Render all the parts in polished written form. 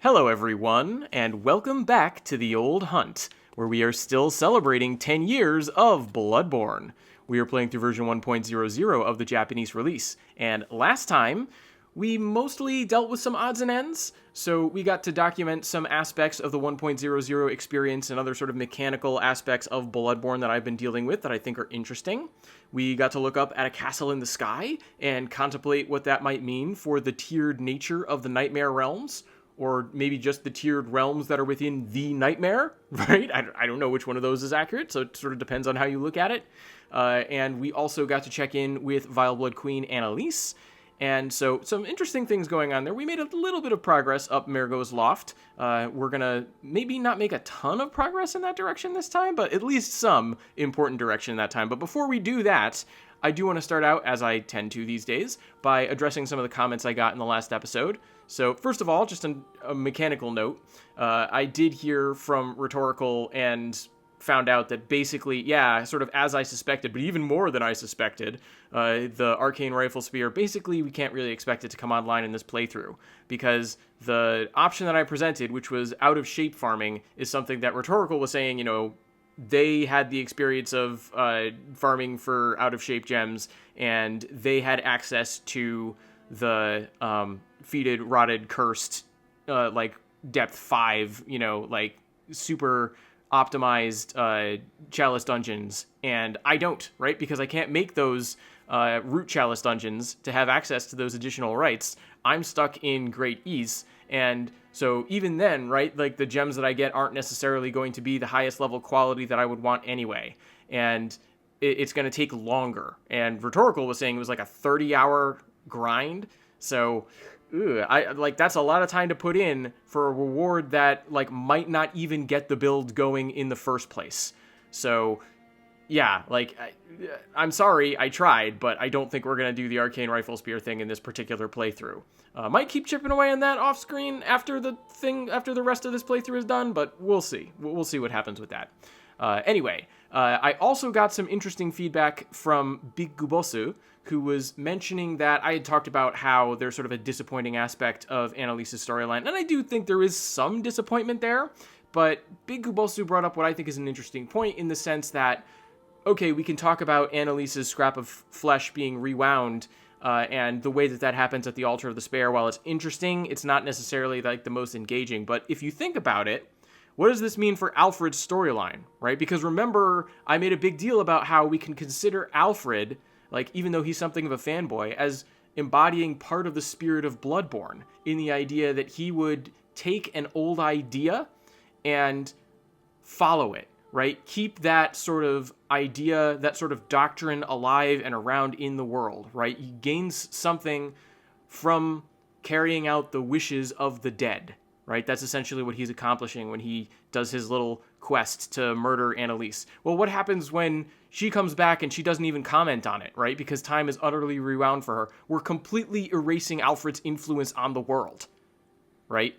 Hello everyone, and welcome back to The Old Hunt, where we are still celebrating 10 years of Bloodborne. We are playing through version 1.00 of the Japanese release, and last time, we mostly dealt with some odds and ends, so we got to document some aspects of the 1.00 experience and other sort of mechanical aspects of Bloodborne that I've been dealing with that I think are interesting. We got to look up at a castle in the sky and contemplate what that might mean for the tiered nature of the Nightmare realms, or maybe just the tiered realms that are within the Nightmare, right? I don't know which one of those is accurate, so it sort of depends on how you look at it. And we also got to check in with Vileblood Queen Annalise, and so some interesting things going on there. We made a little bit of progress up Mergo's Loft. We're gonna maybe not make a ton of progress in that direction this time, but at least some important direction in that time. But before we do that, I do want to start out, as I tend to these days, by addressing some of the comments I got in the last episode. So first of all, just a mechanical note, I did hear from Rhetorical and found out that basically, yeah, sort of as I suspected, but even more than I suspected, the Arcane Rifle Spear, basically we can't really expect it to come online in this playthrough, because the option that I presented, which was out of shape farming, is something that Rhetorical was saying, they had the experience of farming for out of shape gems, and they had access to the fetid, rotted, cursed, depth 5, super optimized chalice dungeons, and I don't, right? Because I can't make those root chalice dungeons to have access to those additional rights. I'm stuck in Great East, and so even then, right, like the gems that I get aren't necessarily going to be the highest level quality that I would want anyway, and it's going to take longer. And Rhetorical was saying it was like a 30-hour grind, so that's a lot of time to put in for a reward that might not even get the build going in the first place. So yeah, I'm sorry, I tried, but I don't think we're going to do the Arcane Rifle Spear thing in this particular playthrough. Might keep chipping away on that off screen after the rest of this playthrough is done, but we'll see. We'll see what happens with that. Anyway, I also got some interesting feedback from Big Gubosu, who was mentioning that I had talked about how there's sort of a disappointing aspect of Annalise's storyline, and I do think there is some disappointment there, but Big Gubosu brought up what I think is an interesting point in the sense that, okay, we can talk about Annalise's scrap of flesh being rewound, and the way that happens at the Altar of the Spare. While it's interesting, it's not necessarily the most engaging, but if you think about it, what does this mean for Alfred's storyline, right? Because remember, I made a big deal about how we can consider Alfred, even though he's something of a fanboy, as embodying part of the spirit of Bloodborne, in the idea that he would take an old idea and follow it, right? Keep that sort of idea, that sort of doctrine alive and around in the world, right? He gains something from carrying out the wishes of the dead, right? That's essentially what he's accomplishing when he does his little quest to murder Annalise. Well, what happens when she comes back and she doesn't even comment on it, right? Because time is utterly rewound for her. We're completely erasing Alfred's influence on the world, right?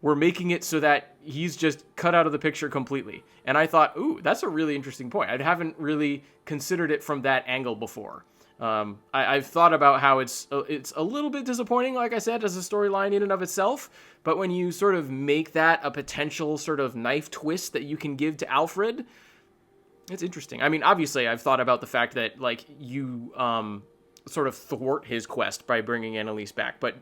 We're making it so that he's just cut out of the picture completely. And I thought, ooh, that's a really interesting point. I haven't really considered it from that angle before. I've thought about how it's a little bit disappointing, like I said, as a storyline in and of itself, but when you sort of make that a potential sort of knife twist that you can give to Alfred, it's interesting. I mean, obviously, I've thought about the fact that, you sort of thwart his quest by bringing Annalise back, but,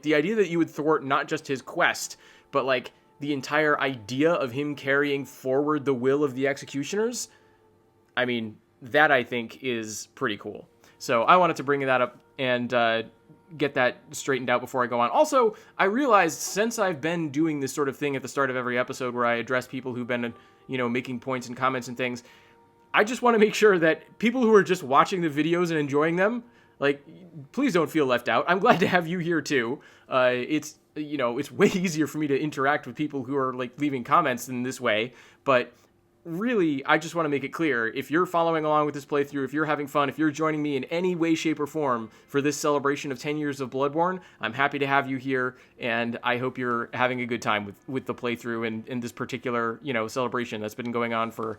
the idea that you would thwart not just his quest, but, the entire idea of him carrying forward the will of the executioners, I mean, that I think is pretty cool. So I wanted to bring that up and get that straightened out before I go on. Also, I realized since I've been doing this sort of thing at the start of every episode where I address people who've been, making points and comments and things, I just want to make sure that people who are just watching the videos and enjoying them, please don't feel left out. I'm glad to have you here too. It's way easier for me to interact with people who are leaving comments in this way, but really, I just want to make it clear, if you're following along with this playthrough, if you're having fun, if you're joining me in any way, shape, or form for this celebration of 10 years of Bloodborne, I'm happy to have you here, and I hope you're having a good time with the playthrough and this particular, celebration that's been going on for,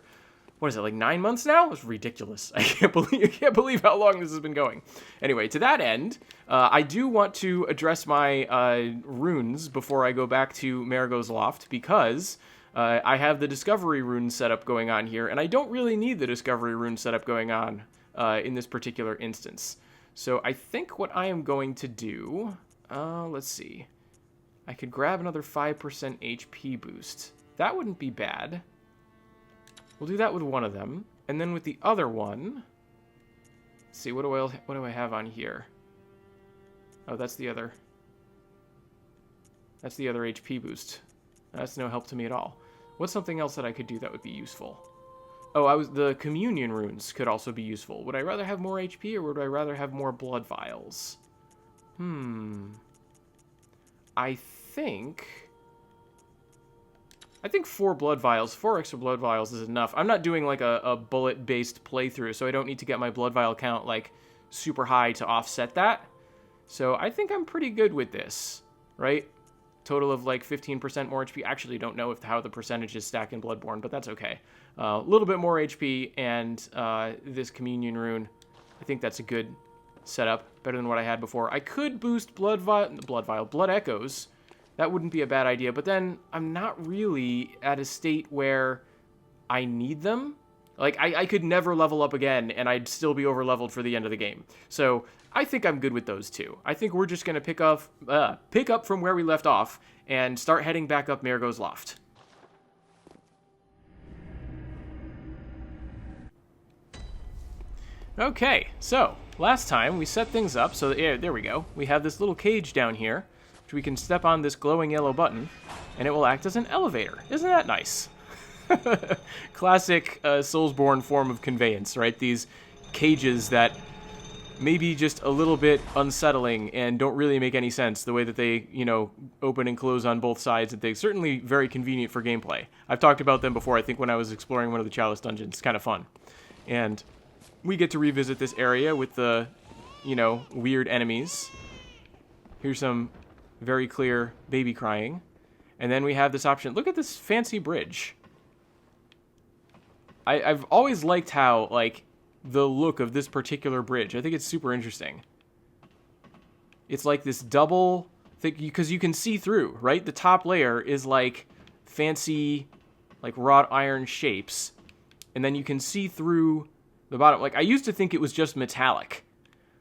what is it, like 9 months now? It's ridiculous. I can't believe how long this has been going. Anyway, to that end, I do want to address my runes before I go back to Marigo's Loft, because I have the Discovery rune setup going on here, and I don't really need the Discovery rune setup going on in this particular instance. So I think what I am going to do, let's see. I could grab another 5% HP boost. That wouldn't be bad. We'll do that with one of them. And then with the other one, let's see, what do I have on here? Oh, that's the other HP boost. That's no help to me at all. What's something else that I could do that would be useful? Oh, the communion runes could also be useful. Would I rather have more HP, or would I rather have more blood vials? I think 4 blood vials, 4 extra blood vials is enough. I'm not doing like a bullet-based playthrough, so I don't need to get my blood vial count like super high to offset that. So I think I'm pretty good with this, right? Total of like 15% more HP. Actually, don't know how the percentages stack in Bloodborne, but that's okay. A little bit more HP and this communion rune. I think that's a good setup, better than what I had before. I could boost blood echoes. That wouldn't be a bad idea, but then I'm not really at a state where I need them. Like, I could never level up again, and I'd still be over-leveled for the end of the game. So I think I'm good with those two. I think we're just going to pick up from where we left off and start heading back up Marigo's Loft. Okay, so last time we set things up so that, yeah, there we go. We have this little cage down here, which we can step on this glowing yellow button, and it will act as an elevator. Isn't that nice? Classic Soulsborne form of conveyance, right? These cages that may be just a little bit unsettling and don't really make any sense, the way that they, open and close on both sides, and they're certainly very convenient for gameplay. I've talked about them before, I think, when I was exploring one of the Chalice dungeons. It's kind of fun. And we get to revisit this area with the, weird enemies. Here's some very clear baby crying. And then we have this option. Look at this fancy bridge. I've always liked how, the look of this particular bridge. I think it's super interesting. It's like this double thing, because you can see through, right? The top layer is like fancy, wrought iron shapes. And then you can see through the bottom. I used to think it was just metallic.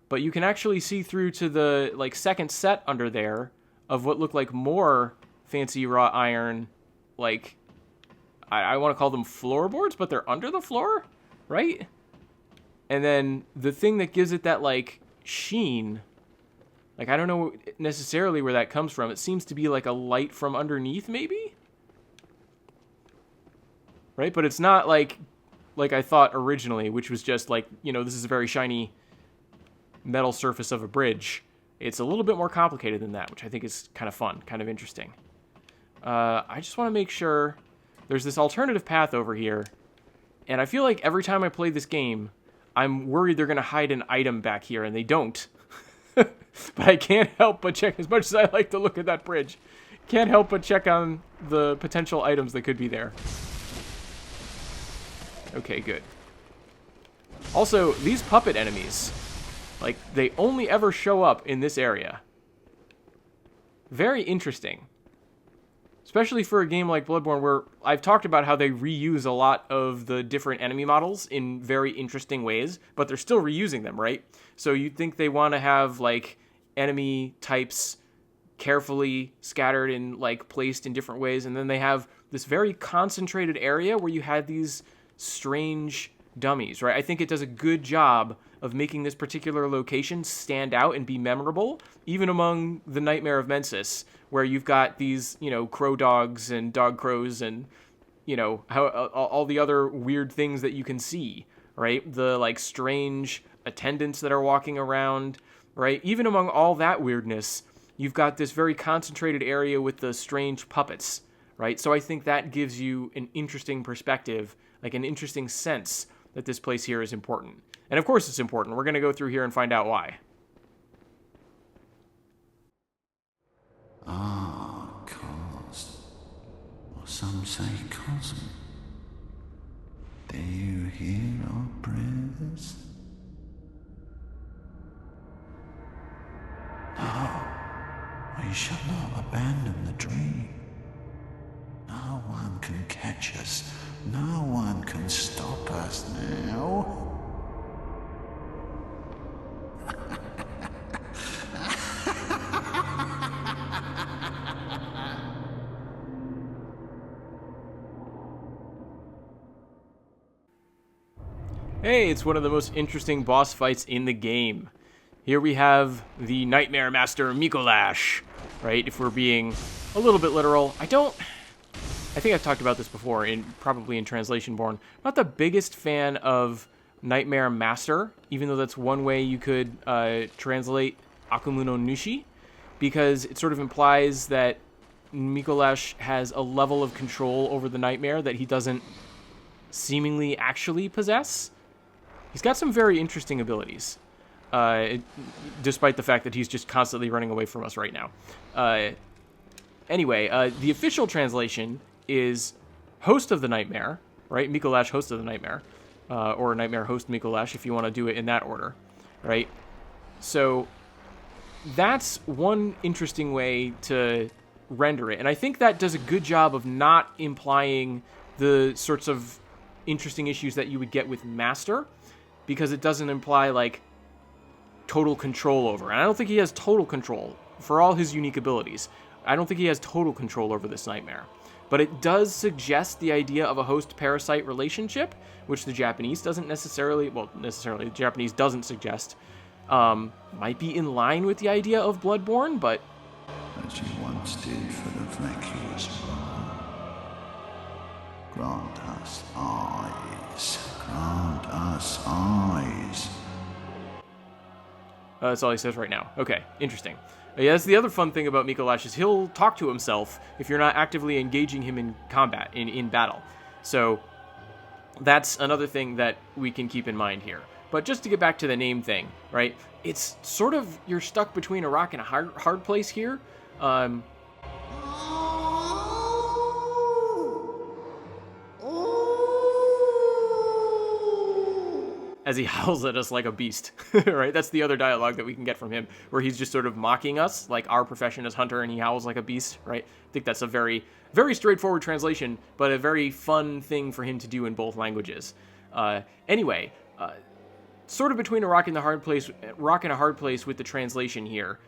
But you can actually see through to the, second set under there of what look like more fancy wrought iron, I want to call them floorboards, but they're under the floor, right? And then the thing that gives it that, sheen, I don't know necessarily where that comes from. It seems to be a light from underneath, maybe? Right? But it's not like I thought originally, which was just this is a very shiny metal surface of a bridge. It's a little bit more complicated than that, which I think is kind of fun, kind of interesting. I just want to make sure there's this alternative path over here, and I feel like every time I play this game, I'm worried they're going to hide an item back here, and they don't. But I can't help but check, as much as I like to look at that bridge, can't help but check on the potential items that could be there. Okay, good. Also, these puppet enemies, they only ever show up in this area. Very interesting. Especially for a game like Bloodborne, where I've talked about how they reuse a lot of the different enemy models in very interesting ways, but they're still reusing them, right? So you'd think they want to have, enemy types carefully scattered and, placed in different ways, and then they have this very concentrated area where you had these strange dummies, right? I think it does a good job of making this particular location stand out and be memorable, even among the Nightmare of Mensis, where you've got these, crow dogs and dog crows and, how all the other weird things that you can see, right? The, strange attendants that are walking around, right? Even among all that weirdness, you've got this very concentrated area with the strange puppets, right? So I think that gives you an interesting perspective, an interesting sense that this place here is important. And of course it's important. We're going to go through here and find out why. Cause, or some say cosm. Do you hear our prayers? No, we shall not abandon the dream. No one can catch us. No one can stop us now. Hey, it's one of the most interesting boss fights in the game. Here we have the Nightmare Master Micolash, right? If we're being a little bit literal. I think I've talked about this before, probably in Translation Born. I'm not the biggest fan of Nightmare Master, even though that's one way you could translate Akumu no Nushi, because it sort of implies that Micolash has a level of control over the nightmare that he doesn't seemingly actually possess. He's got some very interesting abilities, despite the fact that he's just constantly running away from us right now. Anyway, the official translation is Host of the Nightmare, right? Micolash, Host of the Nightmare, or Nightmare Host Micolash, if you want to do it in that order, right? So that's one interesting way to render it, and I think that does a good job of not implying the sorts of interesting issues that you would get with Master, because it doesn't imply, like, total control over. And I don't think he has total control for all his unique abilities. I don't think he has total control over this nightmare. But it does suggest the idea of a host-parasite relationship, which the Japanese doesn't necessarily, the Japanese doesn't suggest. Might be in line with the idea of Bloodborne, but... As you once did for the vacuous one. Grant us eyes. Grant us eyes. That's all he says right now. Okay, interesting. Yeah, that's the other fun thing about Micolash is he'll talk to himself if you're not actively engaging him in combat, in battle. So that's another thing that we can keep in mind here. But just to get back to the name thing, right? It's sort of, you're stuck between a rock and a hard place here. As he howls at us like a beast, right? That's the other dialogue that we can get from him, where he's just sort of mocking us, like our profession as hunter, and he howls like a beast, right? I think that's a very, very straightforward translation, but a very fun thing for him to do in both languages. Anyway, sort of between a rock and a hard place with the translation here,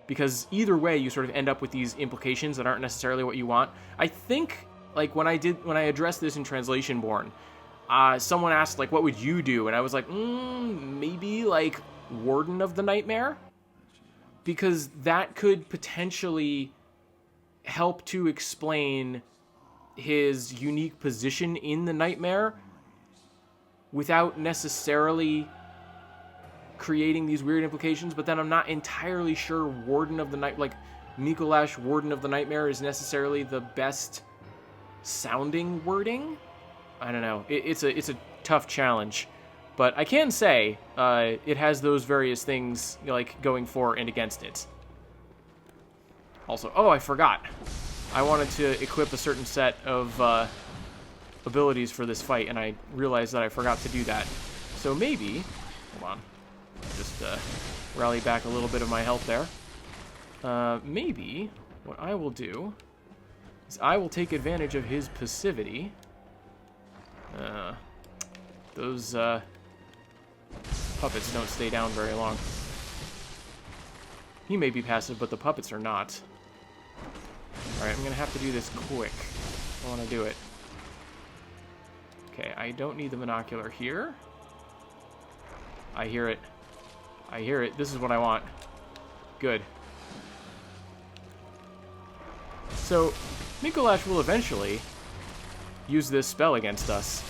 because either way you sort of end up with these implications that aren't necessarily what you want. I think, like, when I addressed this in Translation Born, someone asked, like, what would you do? And I was like, maybe, like, Warden of the Nightmare? Because that could potentially help to explain his unique position in the Nightmare without necessarily creating these weird implications. But then I'm not entirely sure Warden of the Night, like, Micolash, Warden of the Nightmare, is necessarily the best sounding wording. I don't know. It's a tough challenge, but I can say it has those various things, like, going for and against it. Also, oh, I forgot. I wanted to equip a certain set of abilities for this fight, and I realized that I forgot to do that. So maybe, hold on, just rally back a little bit of my health there. Maybe what I will do is I will take advantage of his passivity. Those puppets don't stay down very long. He may be passive, but the puppets are not. Alright, I'm gonna have to do this quick. I want to do it. Okay, I don't need the monocular here. I hear it. I hear it. This is what I want. Good. So, Micolash will eventually use this spell against us,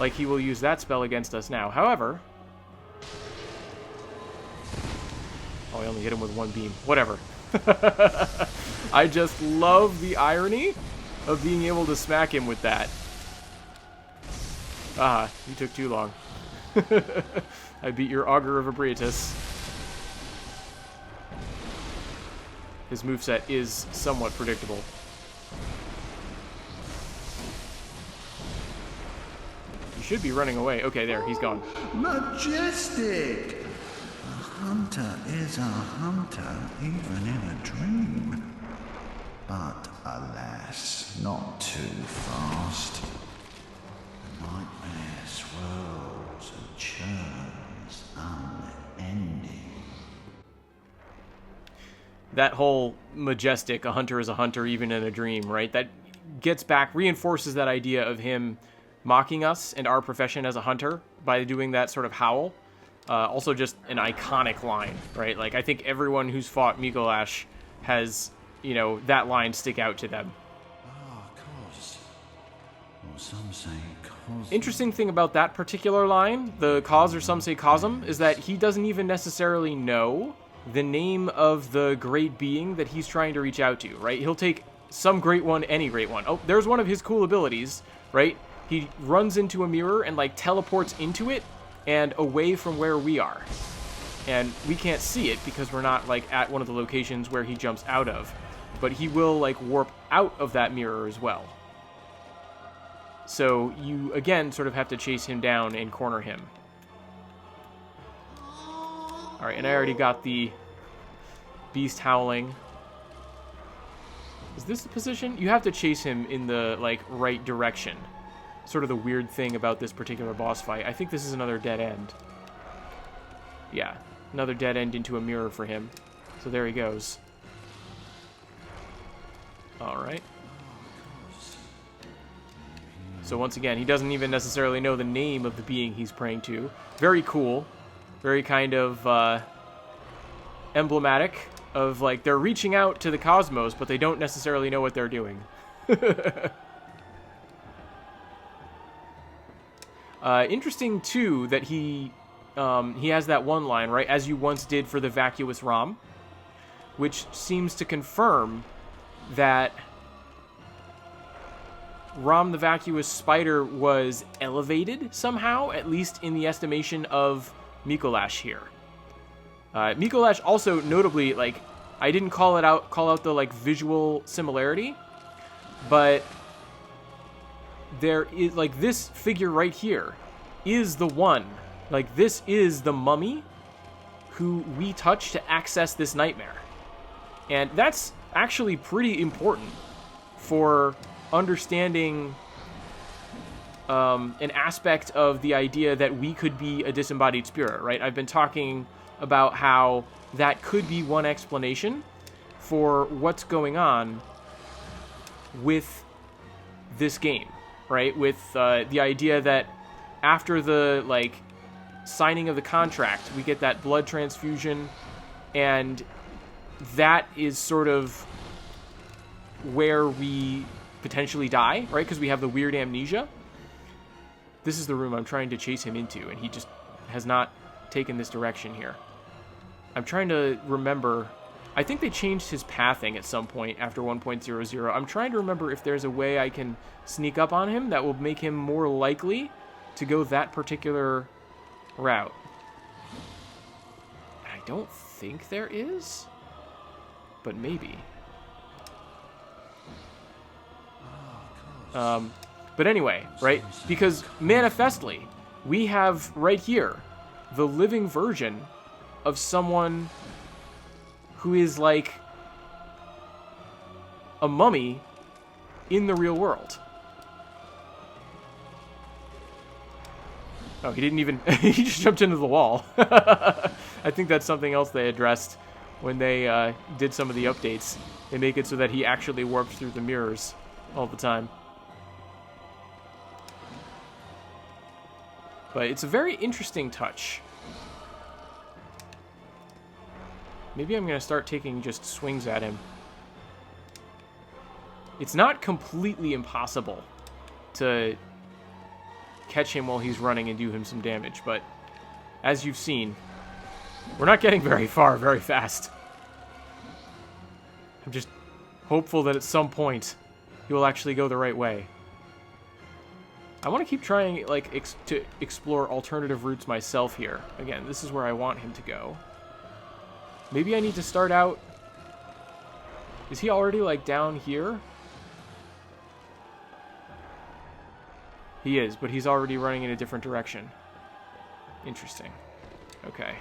like he will use that spell against us now. However, oh, I only hit him with one beam. Whatever. I just love the irony of being able to smack him with that. Ah, you took too long. I beat your Augur of Ebrietas. His moveset is somewhat predictable. should be running away. Okay, there, he's gone. Majestic! A hunter is a hunter, even in a dream. But alas, not too fast. The nightmare swirls and churns unending. That whole majestic, a hunter is a hunter even in a dream, right? That gets back, reinforces that idea of him mocking us and our profession as a hunter by doing that sort of howl. Also just an iconic line, right? Like, I think everyone who's fought Micolash has, you know, that line stick out to them. Cause. Or some say cause. Interesting thing about that particular line, the cause or some say cosm, is that he doesn't even necessarily know the name of the great being that he's trying to reach out to, right? He'll take some great one, any great one. Oh, there's one of his cool abilities, right? He runs into a mirror and, like, teleports into it and away from where we are. And we can't see it because we're not, like, at one of the locations where he jumps out of. But he will, like, warp out of that mirror as well. So you, again, sort of have to chase him down and corner him. Alright, and I already got the beast howling. Is this the position? You have to chase him in the, like, right direction. Sort of the weird thing about this particular boss fight. I think this is another dead end. Yeah, another dead end into a mirror for him. So there he goes. Alright. So once again, he doesn't even necessarily know the name of the being he's praying to. Very cool. Very kind of emblematic of, like, they're reaching out to the cosmos, but they don't necessarily know what they're doing. Interesting, too, that he has that one line, right, as you once did for the vacuous Rom, which seems to confirm that Rom the vacuous spider was elevated somehow, at least in the estimation of Micolash here. Micolash also notably, like, I didn't call out the, like, visual similarity, but there is, like, this figure right here is the one. Like, this is the mummy who we touch to access this nightmare. And that's actually pretty important for understanding an aspect of the idea that we could be a disembodied spirit, right? I've been talking about how that could be one explanation for what's going on with this game, right? With the idea that after the, like, signing of the contract, we get that blood transfusion, and that is sort of where we potentially die, right? Because we have the weird amnesia. This is the room I'm trying to chase him into, and he just has not taken this direction here. I'm trying to remember. I think they changed his pathing at some point after 1.00. I'm trying to remember if there's a way I can sneak up on him that will make him more likely to go that particular route. I don't think there is, but maybe. But anyway, right? Because manifestly, we have right here the living version of someone who is like a mummy in the real world. Oh, he didn't even... he just jumped into the wall. I think that's something else they addressed when they did some of the updates. They make it so that he actually warps through the mirrors all the time. But it's a very interesting touch. Maybe I'm going to start taking just swings at him. It's not completely impossible to catch him while he's running and do him some damage, but as you've seen, we're not getting very far very fast. I'm just hopeful that at some point he will actually go the right way. I want to keep trying, like, to explore alternative routes myself here. Again, this is where I want him to go. Maybe I need to start out... Is he already, like, down here? He is, but he's already running in a different direction. Interesting. Okay.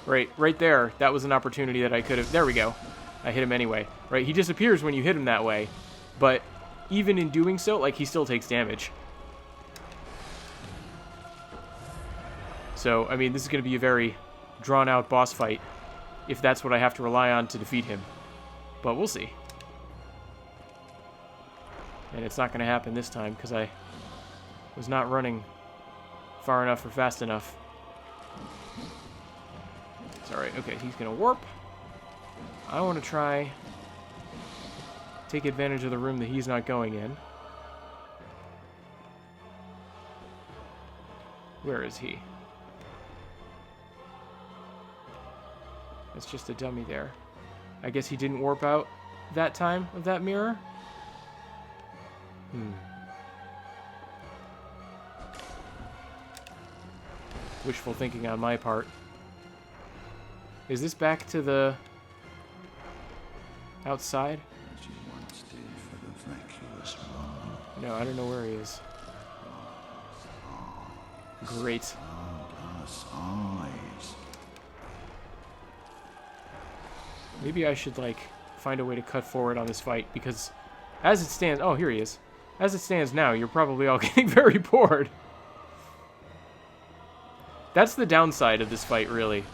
Right there. That was an opportunity that I could have... There we go. I hit him anyway. Right, he disappears when you hit him that way. But even in doing so, like, he still takes damage. So, I mean, this is going to be a very drawn-out boss fight, if that's what I have to rely on to defeat him. But we'll see. And it's not going to happen this time, because I was not running far enough or fast enough. It's alright. Okay, he's going to warp. I want to try... take advantage of the room that he's not going in. Where is he? That's just a dummy there. I guess he didn't warp out that time of that mirror? Wishful thinking on my part. Is this back to the... outside? As you once did for the vacuous one. No, I don't know where he is. Great. Us eyes. Maybe I should, like, find a way to cut forward on this fight, because as it stands... Oh, here he is. As it stands now, you're probably all getting very bored. That's the downside of this fight, really.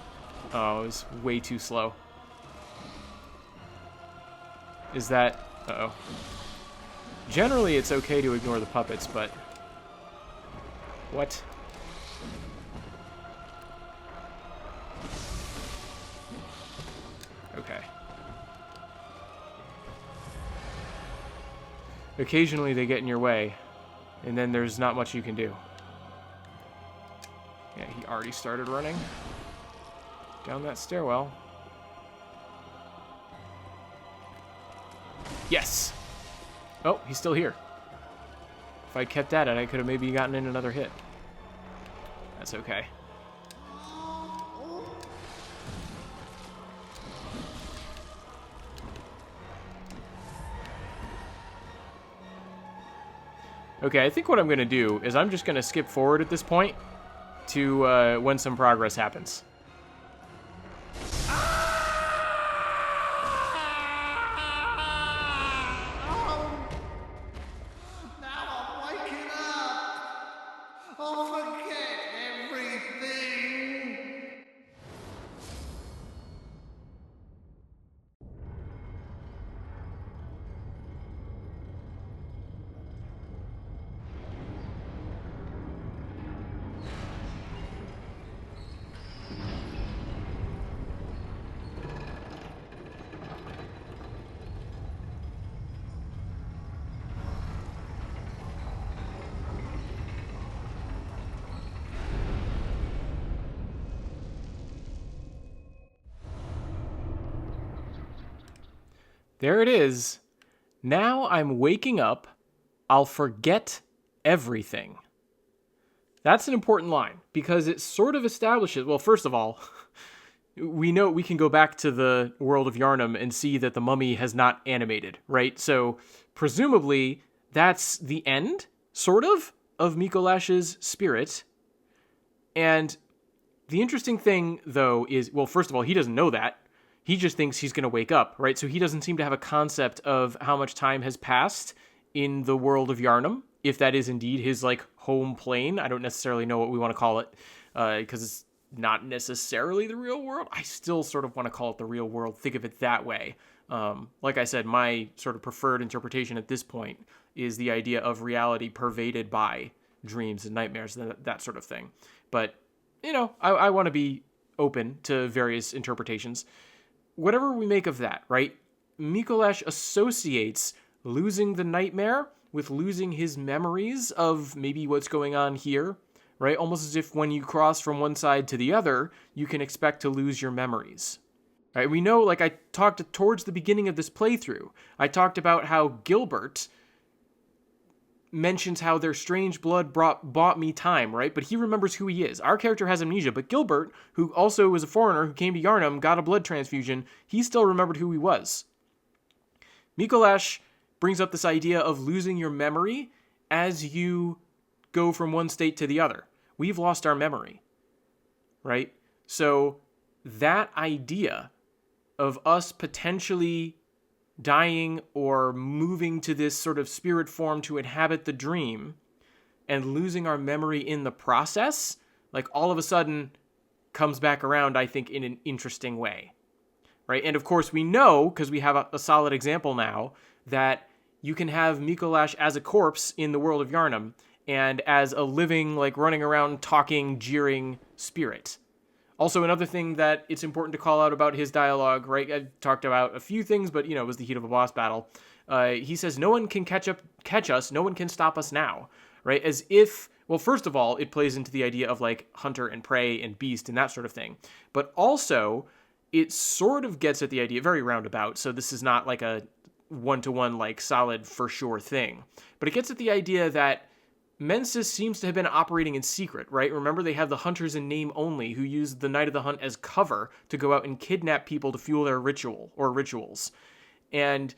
Oh, it was way too slow. Is that... Uh-oh. Generally, it's okay to ignore the puppets, but... What? Okay. Occasionally they get in your way, and then there's not much you can do. Yeah, he already started running down that stairwell. Yes! Oh, he's still here. If I kept at it, I could have maybe gotten in another hit. That's okay. Okay, I think what I'm going to do is I'm just going to skip forward at this point to when some progress happens. There it is. Now I'm waking up. I'll forget everything. That's an important line because it sort of establishes, well, first of all, we know we can go back to the world of Yharnam and see that the mummy has not animated, right? So presumably that's the end, sort of Micolash's spirit. And the interesting thing, though, is, well, first of all, he doesn't know that. He just thinks he's going to wake up, right? So he doesn't seem to have a concept of how much time has passed in the world of Yharnam, if that is indeed his, like, home plane. I don't necessarily know what we want to call it, because it's not necessarily the real world. I still sort of want to call it the real world. Think of it that way. Like I said, my sort of preferred interpretation at this point is the idea of reality pervaded by dreams and nightmares, that sort of thing. But, you know, I want to be open to various interpretations. Whatever we make of that, right? Micolash associates losing the nightmare with losing his memories of maybe what's going on here, right? Almost as if when you cross from one side to the other, you can expect to lose your memories. Right? We know, like I talked towards the beginning of this playthrough, I talked about how Gilbert mentions how their strange blood bought me time, right? But he remembers who he is. Our character has amnesia, but Gilbert, who also was a foreigner who came to Yharnam, got a blood transfusion, he still remembered who he was. Micolash brings up this idea of losing your memory as you go from one state to the other. We've lost our memory, right? So that idea of us potentially dying or moving to this sort of spirit form to inhabit the dream and losing our memory in the process, like all of a sudden comes back around, I think, in an interesting way, right? And of course we know, because we have a solid example now, that you can have Micolash as a corpse in the world of Yharnam and as a living, like running around, talking, jeering spirit. Also, another thing that it's important to call out about his dialogue, right? I talked about a few things, but, it was the heat of a boss battle. He says, no one can catch us, no one can stop us now, right? As if, well, first of all, it plays into the idea of, like, hunter and prey and beast and that sort of thing. But also, it sort of gets at the idea, very roundabout, so this is not like a one-to-one, like, solid for sure thing. But it gets at the idea that Mensis seems to have been operating in secret, right? Remember, they have the hunters in name only who use the Night of the Hunt as cover to go out and kidnap people to fuel their rituals. And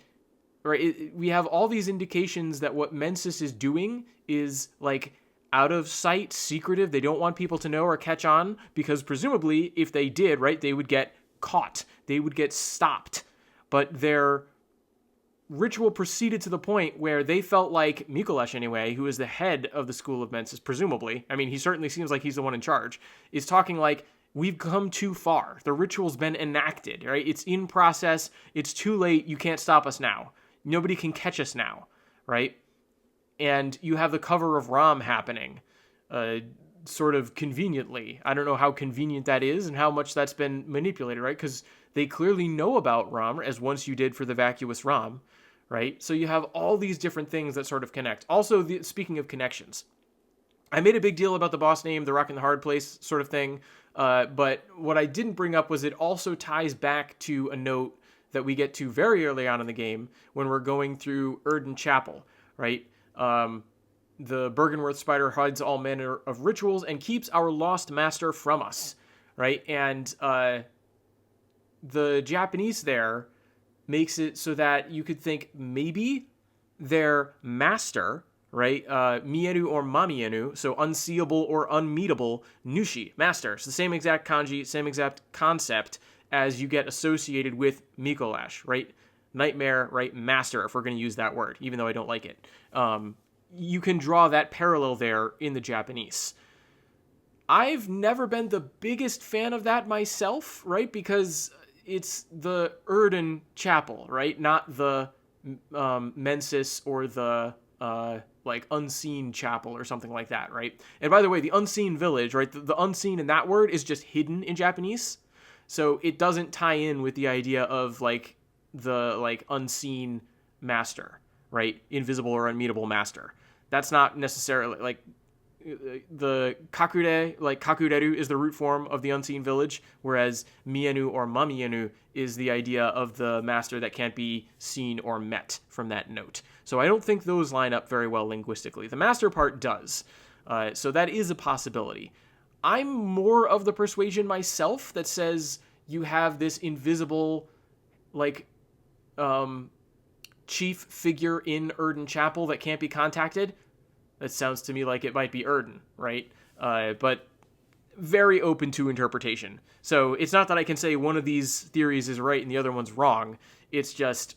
right, we have all these indications that what Mensis is doing is like out of sight, secretive. They don't want people to know or catch on because presumably if they did, right, they would get caught. They would get stopped. But their ritual proceeded to the point where they felt like Micolash, anyway, who is the head of the school of Mensis, presumably, I mean, he certainly seems like he's the one in charge, is talking like, we've come too far. The ritual's been enacted, right? It's in process. It's too late. You can't stop us now. Nobody can catch us now, right? And you have the cover of Ram happening, sort of conveniently. I don't know how convenient that is and how much that's been manipulated, right? Because they clearly know about Ram, as once you did for the vacuous Ram, right? So you have all these different things that sort of connect. Also, speaking of connections, I made a big deal about the boss name, the Rock and the Hard Place sort of thing, but what I didn't bring up was it also ties back to a note that we get to very early on in the game when we're going through Erden Chapel, right? The Bergenworth spider hides all manner of rituals and keeps our lost master from us, right? And the Japanese there makes it so that you could think maybe their master, right? Mienu or Mamienu, so unseeable or unmeetable, Nushi, master. It's the same exact kanji, same exact concept as you get associated with Micolash, right? Nightmare, right? Master, if we're going to use that word, even though I don't like it. You can draw that parallel there in the Japanese. I've never been the biggest fan of that myself, right? Because it's the Erden Chapel, right? Not the Mensis or the like unseen chapel or something like that, right? And by the way, the unseen village, right? The unseen in that word is just hidden in Japanese. So it doesn't tie in with the idea of like the like unseen master, right? Invisible or unmeetable master. That's not necessarily like the kakure, like kakureru is the root form of the unseen village, whereas mienu or mamienu is the idea of the master that can't be seen or met from that note. So I don't think those line up very well linguistically. The master part does. So that is a possibility. I'm more of the persuasion myself that says you have this invisible, like, chief figure in Erden Chapel that can't be contacted. That sounds to me like it might be Erden, right? But very open to interpretation. So it's not that I can say one of these theories is right and the other one's wrong. It's just,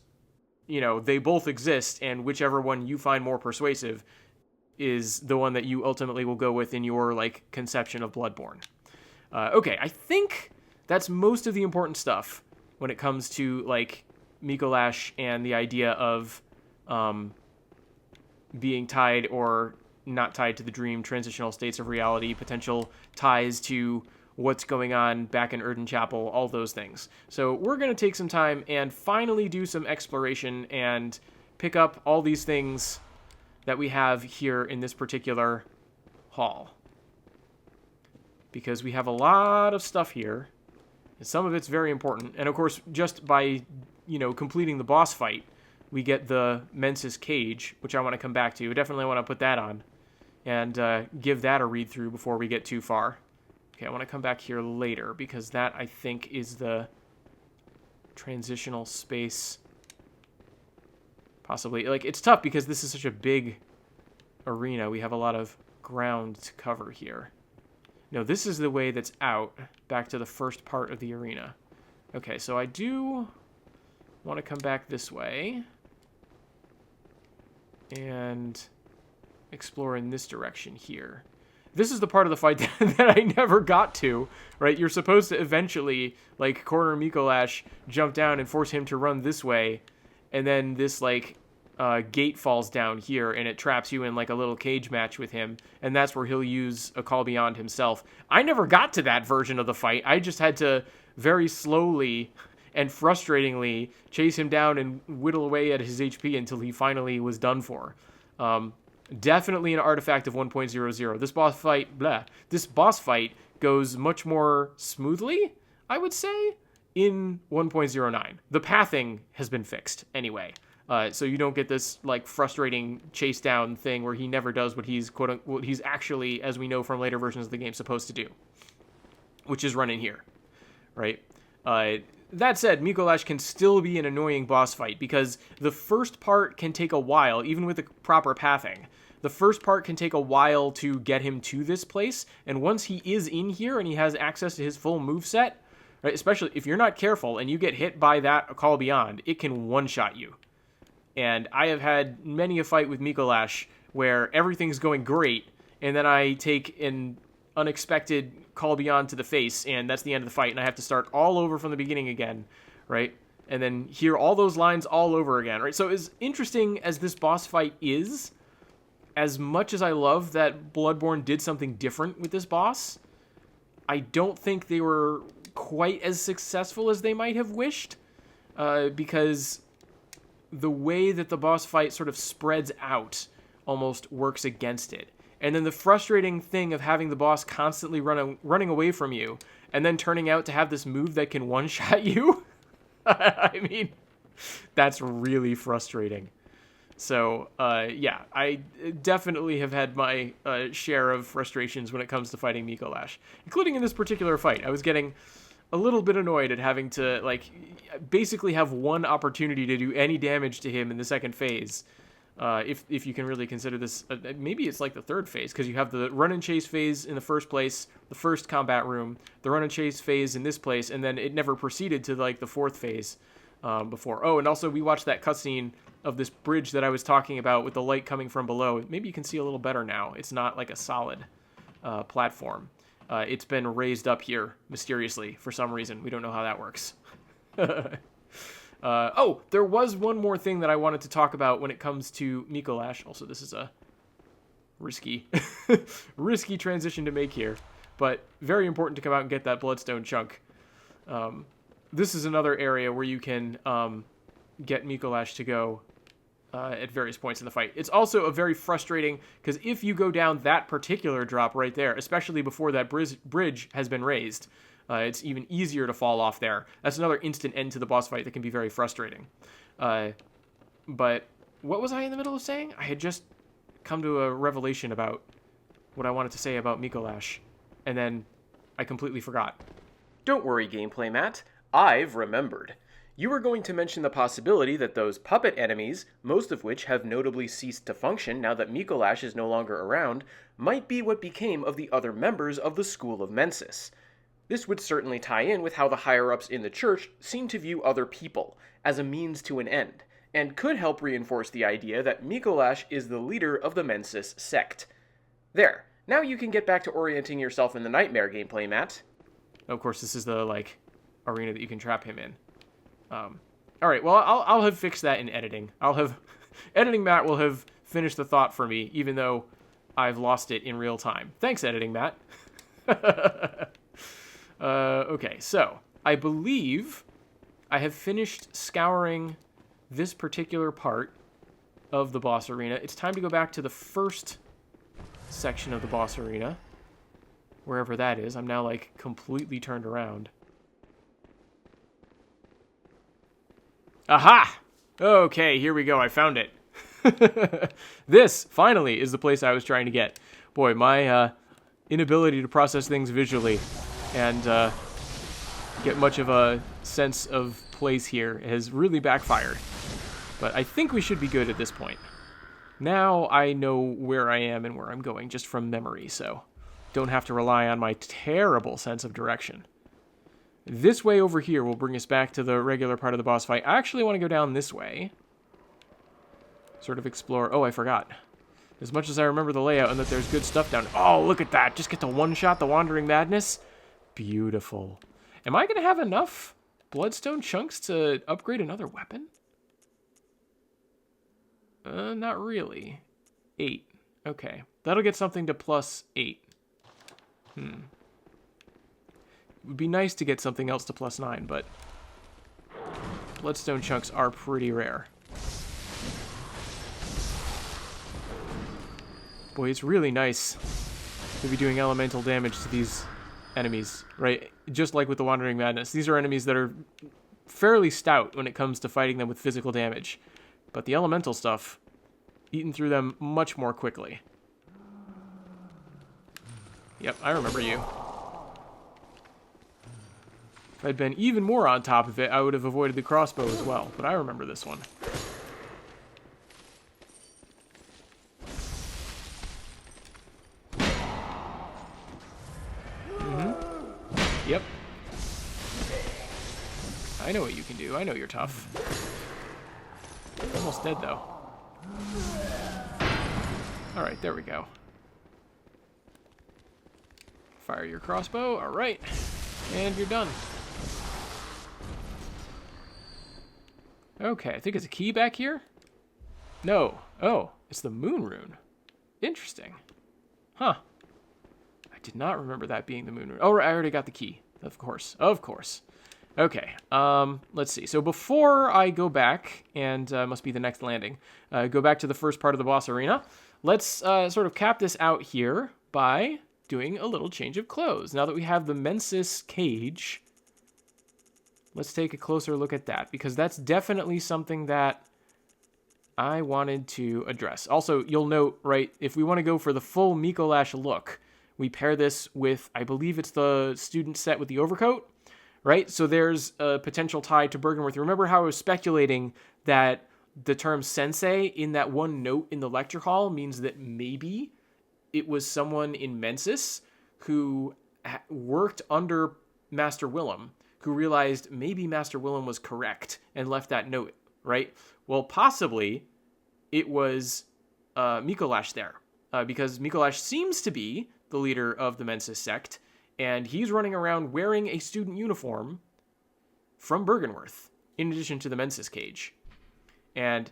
they both exist, and whichever one you find more persuasive is the one that you ultimately will go with in your, like, conception of Bloodborne. Okay, I think that's most of the important stuff when it comes to, like, Micolash and the idea of being tied or not tied to the dream, transitional states of reality, potential ties to what's going on back in Erden Chapel, all those things. So we're going to take some time and finally do some exploration and pick up all these things that we have here in this particular hall. Because we have a lot of stuff here, and some of it's very important. And of course, just by, completing the boss fight, we get the Mensis cage, which I want to come back to. Definitely want to put that on and give that a read through before we get too far. Okay, I want to come back here later because that, I think, is the transitional space. Possibly. Like, it's tough because this is such a big arena. We have a lot of ground to cover here. No, this is the way that's out, back to the first part of the arena. Okay, so I do want to come back this way and explore in this direction here. This is the part of the fight that I never got to, right? You're supposed to eventually, like, corner Micolash, jump down and force him to run this way, and then this, like, gate falls down here, and it traps you in, like, a little cage match with him, and that's where he'll use a Call Beyond himself. I never got to that version of the fight. I just had to very slowly and frustratingly chase him down and whittle away at his HP until he finally was done for. Definitely an artifact of 1.00. This boss fight goes much more smoothly, I would say, in 1.09. The pathing has been fixed anyway. So you don't get this, like, frustrating chase down thing where he never does what he's what he's actually, as we know from later versions of the game, supposed to do, which is run in here, right? That said, Micolash can still be an annoying boss fight because the first part can take a while, even with the proper pathing. The first part can take a while to get him to this place, and once he is in here and he has access to his full moveset, right, especially if you're not careful and you get hit by that Call Beyond, it can one-shot you. And I have had many a fight with Micolash where everything's going great, and then I take an unexpected Call Beyond to the face, and that's the end of the fight, and I have to start all over from the beginning again, right? And then hear all those lines all over again, right? So as interesting as this boss fight is, as much as I love that Bloodborne did something different with this boss, I don't think they were quite as successful as they might have wished, because the way that the boss fight sort of spreads out almost works against it. And then the frustrating thing of having the boss constantly running away from you and then turning out to have this move that can one-shot you, I mean, that's really frustrating. So, yeah, I definitely have had my share of frustrations when it comes to fighting Micolash, including in this particular fight. I was getting a little bit annoyed at having to, like, basically have one opportunity to do any damage to him in the second phase. If you can really consider this, maybe it's like the third phase, because you have the run and chase phase in the first place, the first combat room, the run and chase phase in this place, and then it never proceeded to, like, the fourth phase before. Oh, and also we watched that cutscene of this bridge that I was talking about with the light coming from below. Maybe you can see a little better now. It's not like a solid platform. It's been raised up here mysteriously for some reason. We don't know how that works. Oh, there was one more thing that I wanted to talk about when it comes to Micolash. Also, this is a risky transition to make here, but very important to come out and get that bloodstone chunk. This is another area where you can get Micolash to go at various points in the fight. It's also a very frustrating, because if you go down that particular drop right there, especially before that bridge has been raised, it's even easier to fall off there. That's another instant end to the boss fight that can be very frustrating. But what was I in the middle of saying? I had just come to a revelation about what I wanted to say about Micolash, and then I completely forgot. Don't worry, Gameplay Matt. I've remembered. You were going to mention the possibility that those puppet enemies, most of which have notably ceased to function now that Micolash is no longer around, might be what became of the other members of the School of Mensis. This would certainly tie in with how the higher-ups in the church seem to view other people, as a means to an end, and could help reinforce the idea that Micolash is the leader of the Mensis sect. There, now you can get back to orienting yourself in the Nightmare gameplay, Matt. Of course, this is the, like, arena that you can trap him in. Alright, well, I'll have fixed that in editing. Editing Matt will have finished the thought for me, even though I've lost it in real time. Thanks, Editing Matt. Okay, so I believe I have finished scouring this particular part of the boss arena. It's time to go back to the first section of the boss arena, wherever that is. I'm now, like, completely turned around. Aha! Okay, here we go. I found it. This, finally, is the place I was trying to get. Boy, my inability to process things visually and get much of a sense of place here has really backfired. But I think we should be good at this point. Now I know where I am and where I'm going just from memory, so don't have to rely on my terrible sense of direction. This way over here will bring us back to the regular part of the boss fight. I actually want to go down this way. Sort of explore... Oh, I forgot. As much as I remember the layout and that there's good stuff down... Oh, look at that. Just get to one-shot the Wandering Madness. Beautiful. Am I going to have enough bloodstone chunks to upgrade another weapon? Not really. 8. Okay. That'll get something to +8. It would be nice to get something else to +9, but bloodstone chunks are pretty rare. Boy, it's really nice to be doing elemental damage to these enemies, right? Just like with the Wandering Madness. These are enemies that are fairly stout when it comes to fighting them with physical damage. But the elemental stuff, eating through them much more quickly. Yep, I remember you. If I'd been even more on top of it, I would have avoided the crossbow as well. But I remember this one. Yep. I know what you can do. I know you're tough. Almost dead, though. Alright, there we go. Fire your crossbow. Alright. And you're done. Okay, I think it's a key back here? No. Oh, it's the moon rune. Interesting. Huh. I did not remember that being the moon rune. Oh, right, I already got the key. Of course. Of course. Okay, let's see. So before I go back, and must be the next landing, go back to the first part of the boss arena, let's sort of cap this out here by doing a little change of clothes. Now that we have the Mensis cage, let's take a closer look at that, because that's definitely something that I wanted to address. Also, you'll note, right, if we want to go for the full Micolash look, we pair this with, I believe it's the student set with the overcoat, right? So there's a potential tie to Bergenworth. Remember how I was speculating that the term sensei in that one note in the lecture hall means that maybe it was someone in Mensis who worked under Master Willem, who realized maybe Master Willem was correct and left that note, right? Well, possibly it was Micolash there, because Micolash seems to be the leader of the Mensis sect, and he's running around wearing a student uniform from Bergenworth, in addition to the Mensis cage. And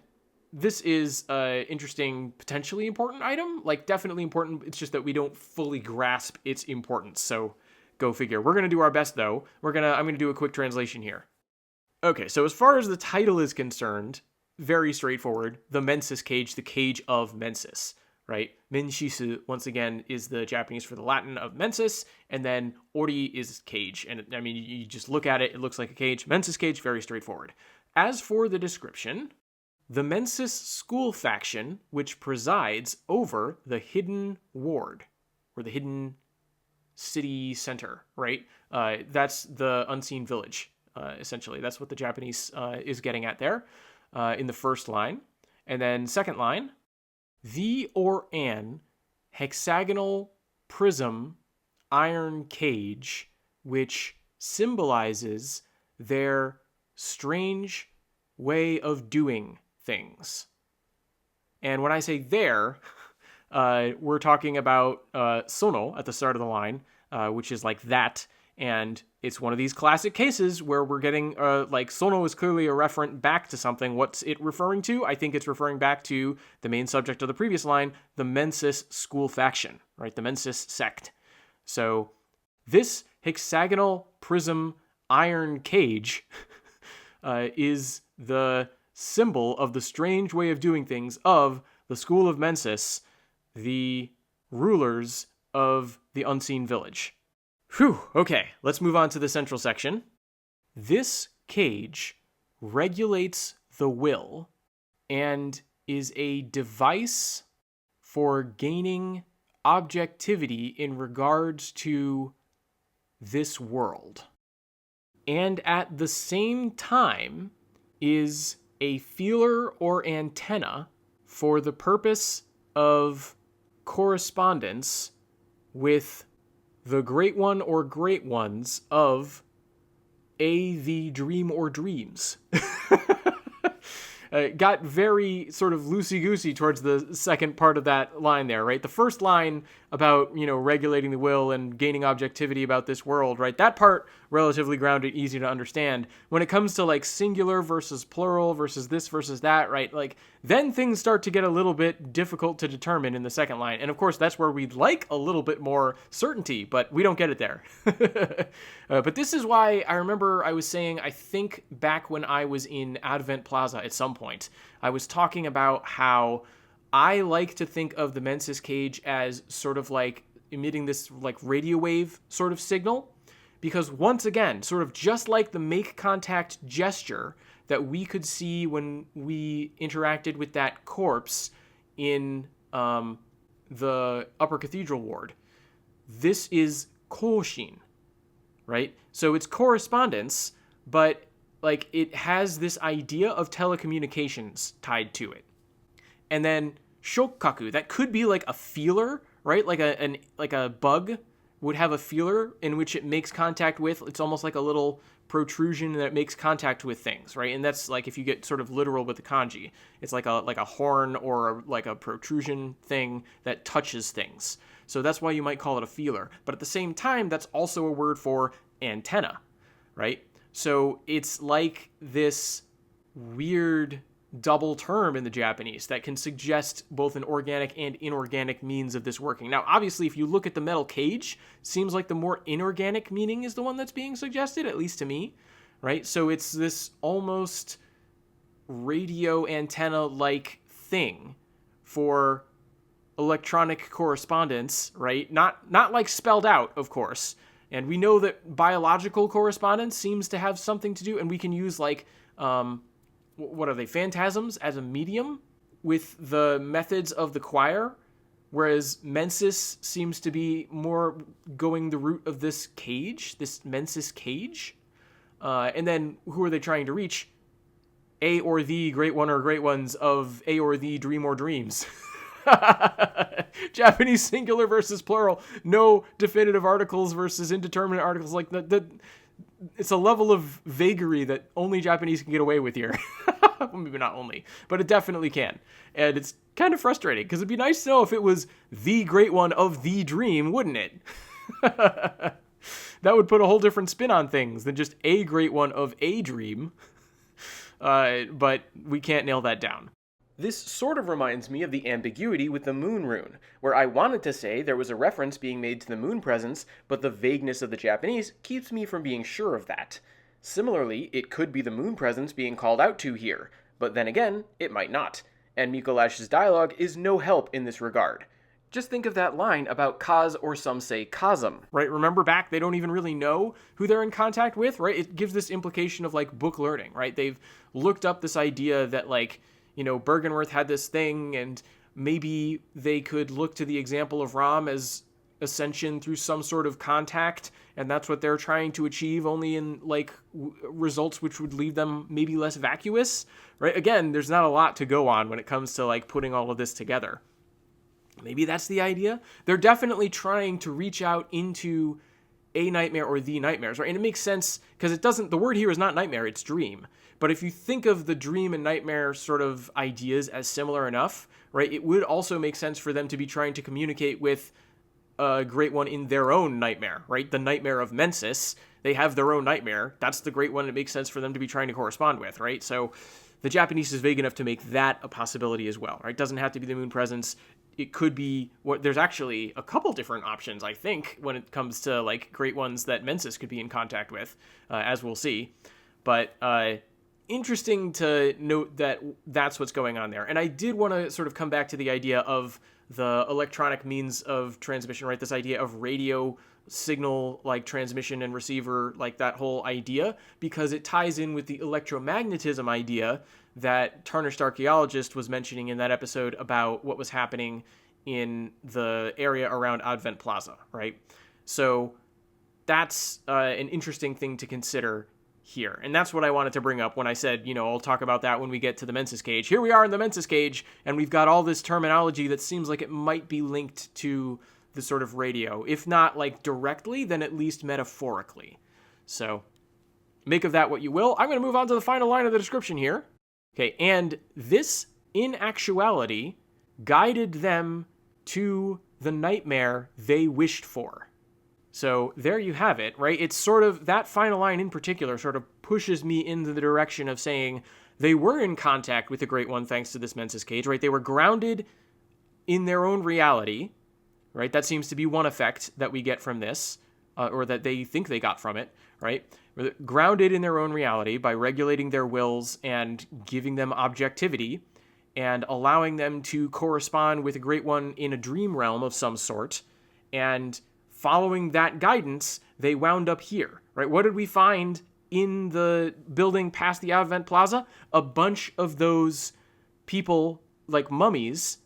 this is an interesting, potentially important item. Like, definitely important. It's just that we don't fully grasp its importance, so go figure. We're going to do our best, though. I'm going to do a quick translation here. Okay, so as far as the title is concerned, very straightforward. The Mensis cage, the cage of Mensis. Right? Menshisu, once again, is the Japanese for the Latin of Mensis, and then Ori is cage. And I mean, you just look at it, it looks like a cage. Mensis cage, very straightforward. As for the description, the Mensis school faction, which presides over the hidden ward, or the hidden city center, right? That's the unseen village, essentially. That's what the Japanese is getting at there in the first line. And then second line, the or an hexagonal prism iron cage, which symbolizes their strange way of doing things. And when I say there, we're talking about sono at the start of the line, which is like that. And it's one of these classic cases where we're getting, like, sono is clearly a referent back to something. What's it referring to? I think it's referring back to the main subject of the previous line, the Mensis school faction, right? The Mensis sect. So this hexagonal prism iron cage is the symbol of the strange way of doing things of the school of Mensis, the rulers of the unseen village. Whew, okay, let's move on to the central section. This cage regulates the will and is a device for gaining objectivity in regards to this world. And at the same time is a feeler or antenna for the purpose of correspondence with the great one or great ones of the dream or dreams. Got very sort of loosey-goosey towards the second part of that line there, right? The first line about, regulating the will and gaining objectivity about this world, right? That part, relatively grounded, easy to understand. When it comes to like singular versus plural versus this versus that, right? Like, then things start to get a little bit difficult to determine in the second line. And of course, that's where we'd like a little bit more certainty, but we don't get it there. But this is why I remember I was saying, I think back when I was in Advent Plaza at some point, I was talking about how I like to think of the Mensis cage as sort of like emitting this like radio wave sort of signal, because once again, sort of just like the make contact gesture that we could see when we interacted with that corpse in the Upper Cathedral Ward, this is koshin, right? So it's correspondence, but like it has this idea of telecommunications tied to it. And then shokkaku, that could be like a feeler, right? Like a bug would have a feeler in which it makes contact with. It's almost like a little protrusion that makes contact with things, right? And that's like if you get sort of literal with the kanji, it's like a horn or like a protrusion thing that touches things. So that's why you might call it a feeler. But at the same time, that's also a word for antenna, right? So it's like this weird double term in the Japanese that can suggest both an organic and inorganic means of this working. Now, obviously, if you look at the metal cage, seems like the more inorganic meaning is the one that's being suggested, at least to me, right? So it's this almost radio antenna-like thing for electronic correspondence, right? Not like spelled out, of course. And we know that biological correspondence seems to have something to do, and we can use like, what are they, phantasms as a medium with the methods of the choir, whereas Mensis seems to be more going the route of this cage, this Mensis cage. And then who are they trying to reach? A or the great one or great ones of A or the dream or dreams. Japanese singular versus plural. No definitive articles versus indeterminate articles. Like it's a level of vagary that only Japanese can get away with here. Well, maybe not only, but it definitely can. And it's kind of frustrating because it'd be nice to know if it was the great one of the dream, wouldn't it? That would put a whole different spin on things than just a great one of a dream. But we can't nail that down. This sort of reminds me of the ambiguity with the moon rune, where I wanted to say there was a reference being made to the moon presence, but the vagueness of the Japanese keeps me from being sure of that. Similarly, it could be the moon presence being called out to here, but then again, it might not, and Micolash's dialogue is no help in this regard. Just think of that line about Kaz, or some say Kazum, right? Remember back, they don't even really know who they're in contact with, right? It gives this implication of like book learning, right? They've looked up this idea that like, Bergenworth had this thing, and maybe they could look to the example of Ram as ascension through some sort of contact, and that's what they're trying to achieve, only in like results which would leave them maybe less vacuous, right? Again, there's not a lot to go on when it comes to like putting all of this together. Maybe that's the idea. They're definitely trying to reach out into a nightmare or the nightmares, right? And it makes sense because the word here is not nightmare, it's dream. But if you think of the dream and nightmare sort of ideas as similar enough, right, it would also make sense for them to be trying to communicate with a great one in their own nightmare, right? The nightmare of Mensis. They have their own nightmare. That's the great one it makes sense for them to be trying to correspond with, right? So the Japanese is vague enough to make that a possibility as well, right? It doesn't have to be the moon presence. It could be there's actually a couple different options, I think, when it comes to like great ones that Mensis could be in contact with, as we'll see. But interesting to note that that's what's going on there. And I did want to sort of come back to the idea of the electronic means of transmission, right? This idea of radio signal like transmission and receiver, like that whole idea, because it ties in with the electromagnetism idea that Tarnished Archaeologist was mentioning in that episode about what was happening in the area around Advent Plaza, right? So that's an interesting thing to consider here. And that's what I wanted to bring up when I said, I'll talk about that when we get to the Mensis Cage. Here we are in the Mensis Cage, and we've got all this terminology that seems like it might be linked to the sort of radio. If not like directly, then at least metaphorically. So make of that what you will. I'm going to move on to the final line of the description here. Okay, and this, in actuality, guided them to the nightmare they wished for. So there you have it, right? It's sort of, that final line in particular sort of pushes me in the direction of saying they were in contact with the Great One thanks to this Mensis Cage, right? They were grounded in their own reality, right? That seems to be one effect that we get from this, or that they think they got from it, right? Grounded in their own reality by regulating their wills and giving them objectivity and allowing them to correspond with a Great One in a dream realm of some sort. And following that guidance, they wound up here, right? What did we find in the building past the Advent Plaza? A bunch of those people, like mummies,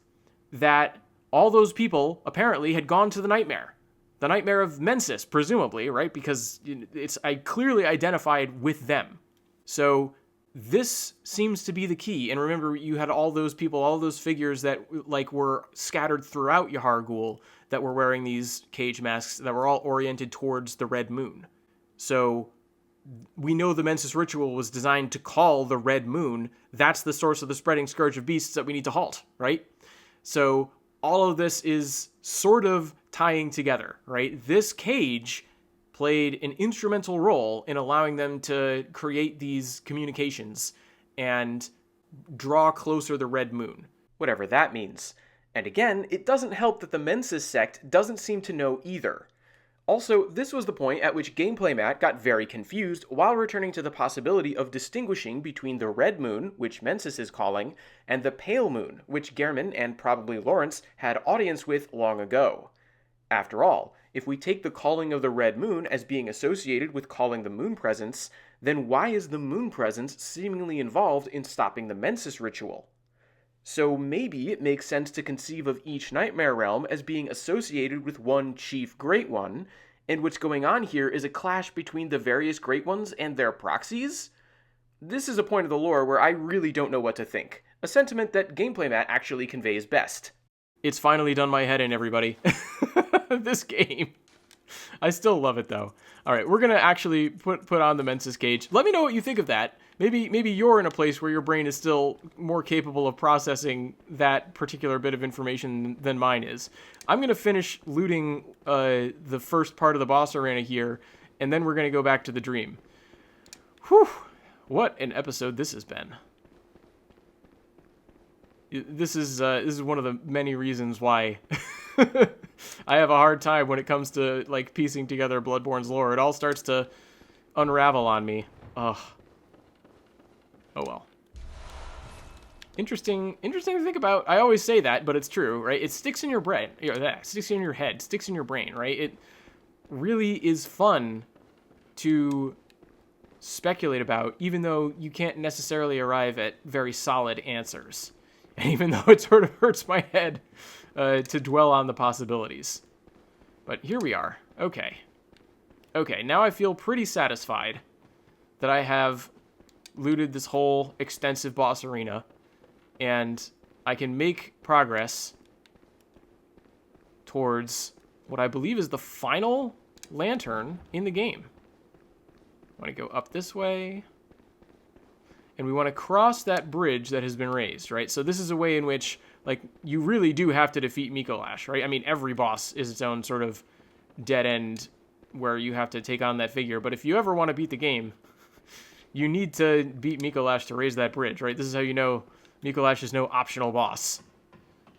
that all those people apparently had gone to the nightmare. The nightmare of Mensis, presumably, right? Because I clearly identified with them. So this seems to be the key. And remember, you had all those people, all those figures that like were scattered throughout Yharnam that were wearing these cage masks that were all oriented towards the red moon. So we know the Mensis ritual was designed to call the red moon. That's the source of the spreading scourge of beasts that we need to halt, right? So all of this is sort of tying together, right? This cage played an instrumental role in allowing them to create these communications and draw closer the red moon, whatever that means. And again, it doesn't help that the Mensis sect doesn't seem to know either. Also, this was the point at which Gameplay Matt got very confused while returning to the possibility of distinguishing between the red moon, which Mensis is calling, and the pale moon, which Gehrman and probably Lawrence had audience with long ago. After all, if we take the calling of the red moon as being associated with calling the moon presence, then why is the moon presence seemingly involved in stopping the Mensis ritual? So maybe it makes sense to conceive of each nightmare realm as being associated with one chief Great One, and what's going on here is a clash between the various Great Ones and their proxies? This is a point of the lore where I really don't know what to think, a sentiment that Gameplay Matt actually conveys best. It's finally done my head in, everybody. This game. I still love it, though. All right, we're going to actually put on the Mensis Cage. Let me know what you think of that. Maybe you're in a place where your brain is still more capable of processing that particular bit of information than mine is. I'm going to finish looting the first part of the boss arena here, and then we're going to go back to the dream. Whew. What an episode this has been. This is one of the many reasons why I have a hard time when it comes to like piecing together Bloodborne's lore. It all starts to unravel on me. Ugh. Oh well. Interesting to think about. I always say that, but it's true, right? It sticks in your brain. Sticks in your head. Sticks in your brain, right? It really is fun to speculate about, even though you can't necessarily arrive at very solid answers. And even though it sort of hurts my head to dwell on the possibilities. But here we are. Okay, now I feel pretty satisfied that I have looted this whole extensive boss arena, and I can make progress towards what I believe is the final lantern in the game. I want to go up this way. And we want to cross that bridge that has been raised, right? So this is a way in which, like, you really do have to defeat Micolash, right? I mean, every boss is its own sort of dead end where you have to take on that figure. But if you ever want to beat the game, you need to beat Micolash to raise that bridge, right? This is how you know Micolash is no optional boss.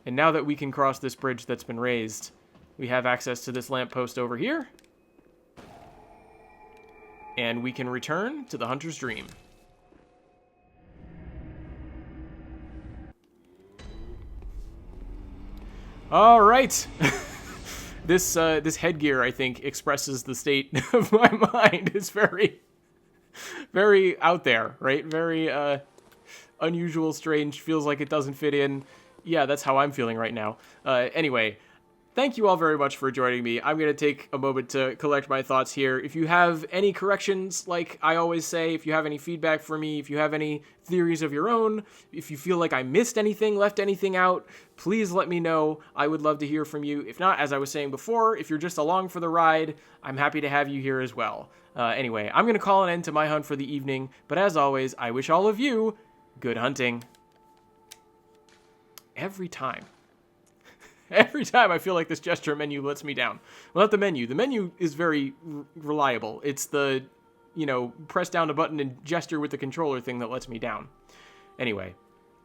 And now that we can cross this bridge that's been raised, we have access to this lamppost over here. And we can return to the Hunter's Dream. All right. this headgear, I think, expresses the state of my mind. It's very, very out there, right? Very unusual, strange, feels like it doesn't fit in. Yeah, that's how I'm feeling right now. Anyway, thank you all very much for joining me. I'm going to take a moment to collect my thoughts here. If you have any corrections, like I always say, if you have any feedback for me, if you have any theories of your own, if you feel like I missed anything, left anything out, please let me know. I would love to hear from you. If not, as I was saying before, if you're just along for the ride, I'm happy to have you here as well. Anyway, I'm going to call an end to my hunt for the evening, but as always, I wish all of you good hunting. Every time I feel like this gesture menu lets me down. Well, not the menu. The menu is very reliable. It's the, press down a button and gesture with the controller thing that lets me down. Anyway,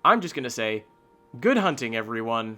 I'm just going to say, good hunting, everyone.